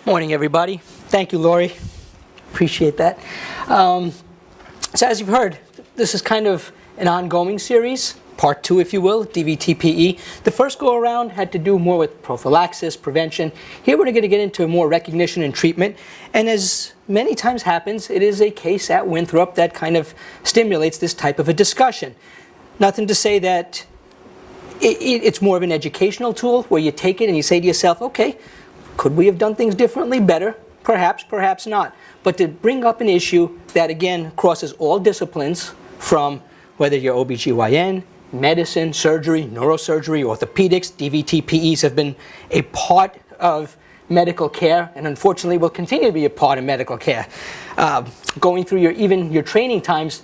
Morning, everybody. Thank you, Lori. Appreciate that. So as you've heard, this is kind of an ongoing series, part 2, if you will, DVT-PE. The first go-around had to do more with prophylaxis, prevention. Here we're going to get into more recognition and treatment. And as many times happens, it is a case at Winthrop that kind of stimulates this type of a discussion. Nothing to say that it's more of an educational tool where you take it and you say to yourself, okay, could we have done things differently, better? Perhaps, perhaps not. But to bring up an issue that, again, crosses all disciplines, from whether you're OBGYN, medicine, surgery, neurosurgery, orthopedics, DVT, PEs have been a part of medical care, and unfortunately will continue to be a part of medical care. Going through even your training times,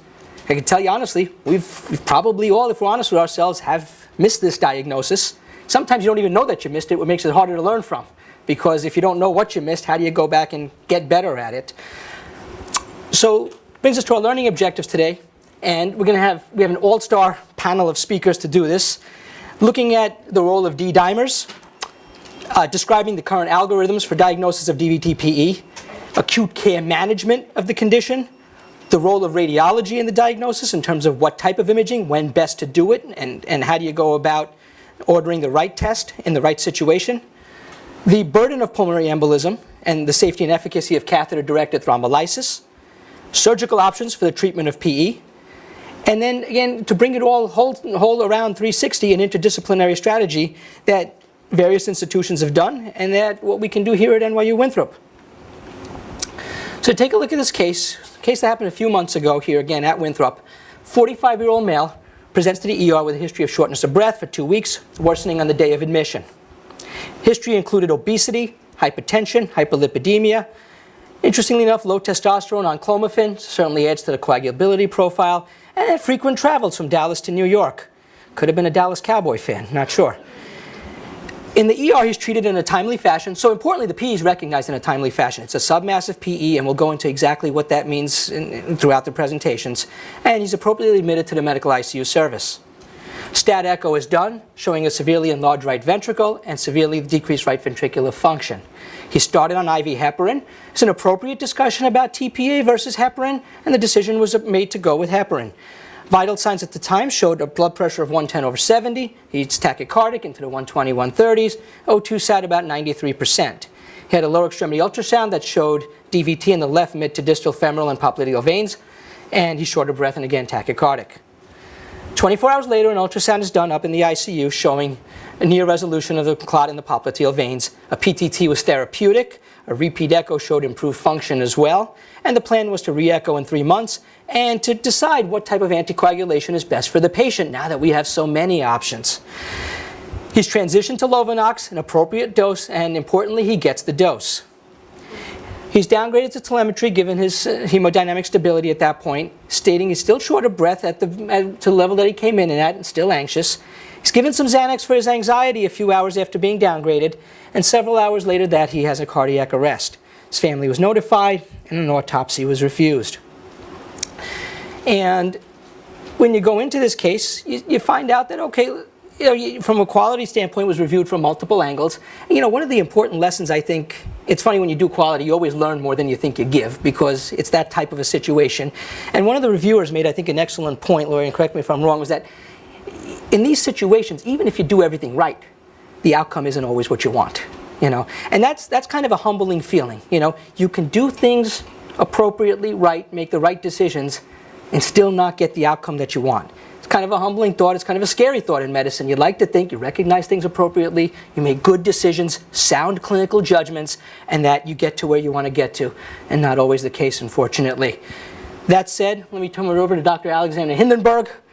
I can tell you honestly, we've probably all, if we're honest with ourselves, have missed this diagnosis. Sometimes you don't even know that you missed it, what makes it harder to learn from. Because if you don't know what you missed, how do you go back and get better at it? So brings us to our learning objectives today. And we have an all-star panel of speakers to do this. Looking at the role of D-dimers, describing the current algorithms for diagnosis of DVT-PE, acute care management of the condition, the role of radiology in the diagnosis in terms of what type of imaging, when best to do it, and how do you go about ordering the right test in the right situation. The burden of pulmonary embolism and the safety and efficacy of catheter-directed thrombolysis, surgical options for the treatment of PE, and then again, to bring it all whole around 360, an interdisciplinary strategy that various institutions have done, and that what we can do here at NYU Winthrop. So take a look at this case that happened a few months ago here again at Winthrop. 45-year-old male presents to the ER with a history of shortness of breath for 2 weeks, worsening on the day of admission. History included obesity, hypertension, hyperlipidemia. Interestingly enough, low testosterone on clomiphene certainly adds to the coagulability profile, and frequent travels from Dallas to New York. Could have been a Dallas Cowboy fan, not sure. In the ER, he's treated in a timely fashion. So importantly, the PE is recognized in a timely fashion. It's a submassive PE, and we'll go into exactly what that means throughout the presentations. And he's appropriately admitted to the medical ICU service. Stat echo is done, showing a severely enlarged right ventricle and severely decreased right ventricular function. He started on IV heparin. It's an appropriate discussion about TPA versus heparin, and the decision was made to go with heparin. Vital signs at the time showed a blood pressure of 110/70. He's tachycardic into the 120, 130s. O2 sat about 93%. He had a lower extremity ultrasound that showed DVT in the left mid to distal femoral and popliteal veins, and he's short of breath and again tachycardic. 24 hours later, an ultrasound is done up in the ICU showing a near resolution of the clot in the popliteal veins. A PTT was therapeutic. A repeat echo showed improved function as well. And the plan was to re-echo in 3 months and to decide what type of anticoagulation is best for the patient now that we have so many options. He's transitioned to Lovenox, an appropriate dose, and importantly, he gets the dose. He's downgraded to telemetry given his hemodynamic stability at that point, stating he's still short of breath to the level that he came in at and still anxious. He's given some Xanax for his anxiety a few hours after being downgraded, and several hours later that he has a cardiac arrest. His family was notified, and an autopsy was refused. And when you go into this case, you find out that, okay, from a quality standpoint, it was reviewed from multiple angles. And, one of the important lessons, I think, it's funny when you do quality, you always learn more than you think you give because it's that type of a situation. And one of the reviewers made, I think, an excellent point, Lori, and correct me if I'm wrong, was that in these situations, even if you do everything right, the outcome isn't always what you want. And that's kind of a humbling feeling. You can do things appropriately right, make the right decisions, and still not get the outcome that you want. Kind of a humbling thought. It's kind of a scary thought in medicine. You'd like to think you recognize things appropriately, you make good decisions, sound clinical judgments, and that you get to where you want to get to, and not always the case, unfortunately. That said, let me turn it over to Dr. Alexander Hindenburg.